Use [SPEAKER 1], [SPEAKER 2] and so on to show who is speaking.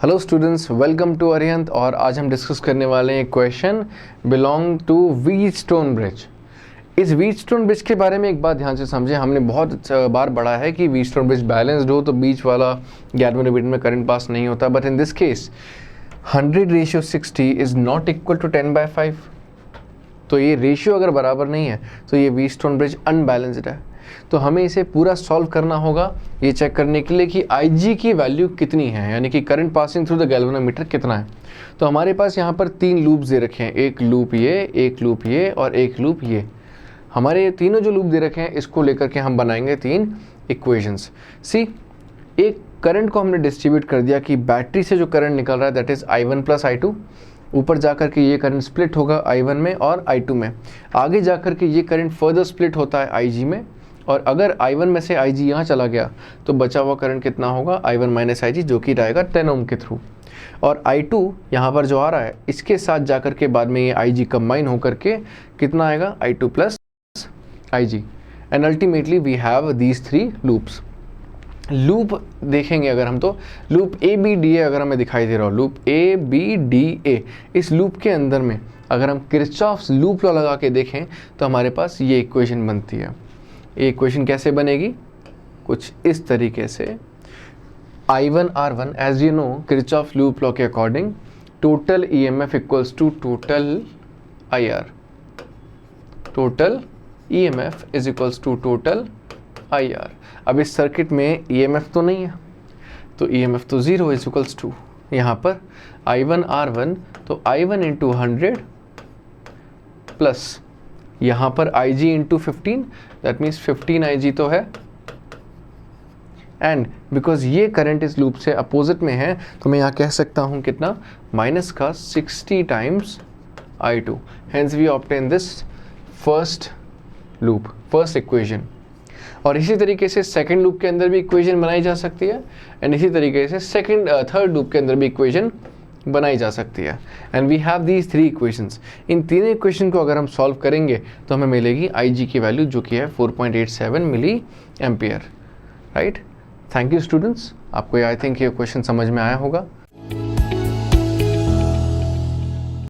[SPEAKER 1] Hello students, welcome to Arihant. और आज हम डिस्कस करने वाले हैं question belong to Wheatstone bridge. इस व्हीटस्टोन ब्रिज के बारे में एक बात ध्यान से समझें। हमने बहुत बार पढ़ा है कि व्हीटस्टोन ब्रिज बैलेंस्ड हो तो बीच वाला गैल्वेनोमीटर में करंट पास नहीं होता, but in this case 100:60 is not equal to 10/5। तो ये रेशियो अगर बराबर नहीं है तो ये व्हीटस्टोन ब्रिज अनबैलेंस्ड है। तो हमें इसे पूरा सॉल्व करना होगा ये चेक करने के लिए कि IG की वैल्यू कितनी है, यानी कि current passing through the galvanometer कितना है। तो हमारे पास यहाँ पर 3 लूप्स दे रखे हैं, एक लूप ये, एक लूप ये और एक लूप ये। हमारे तीनों जो लूप दे रखे हैं इसको लेकर के हम बनाएंगे 3 इक्वेशंस। सी, एक करंट को हमने डिस्ट्रीब्यूट कर दिया कि बैटरी से जो करंट निकल रहा है दैट इज I1 + I2। ऊपर जाकर के ये करंट स्प्लिट होगा I1 में और I2 में। आगे जाकर के ये करंट फर्दर स्प्लिट होता है IG में, और अगर I1 में से IG यहाँ चला गया तो बचा हुआ करंट कितना होगा, I1 - IG, जो कि रहेगा 10 ओम के थ्रू। और I2 यहाँ पर जो आ रहा है इसके साथ जाकर के बाद में ये IG कंबाइन होकर के कितना आएगा, I2 + IG। And ultimately we have these 3 loops. Loop देखेंगे अगर हम तो लूप ABDA अगर हमें दिखाई दे रहा हो, लूप ABDA, इस लूप के अंदर में अगर हम किरचॉफ्स लूप लॉ लगा के देखें तो हमारे पास ये इक्वेशन बनती है। ये इक्वेशन कैसे बनेगी, कुछ इस तरीके से। I1 R1, as you know Kirchhoff loop law के according total EMF equals to total IR। Total EMF is equals to total IR। अब इस सर्किट में EMF तो नहीं है तो EMF तो 0 इज इक्वल्स टू यहाँ पर I1 R1, तो I1 × 100 प्लस यहाँ पर IG × 15, दैट मीन्स 15 IG तो है। एंड बिकॉज ये करंट इस लूप से अपोजिट में है तो मैं यहाँ कह सकता हूँ कितना, माइनस का 60 times I2। Hence we obtain this first loop, first equation. और इसी तरीके से सेकंड लूप के अंदर भी इक्वेशन बनाई जा सकती है, एंड इसी तरीके से थर्ड लूप के अंदर भी इक्वेशन बनाई जा सकती है। And we have these 3 equations. इन तीनों इक्वेशन को अगर हम सॉल्व करेंगे तो हमें मिलेगी IG की वैल्यू जो कि है 4.87 milli ampere. Right, thank you students. आपको आई थिंक ये क्वेश्चन समझ में आया होगा।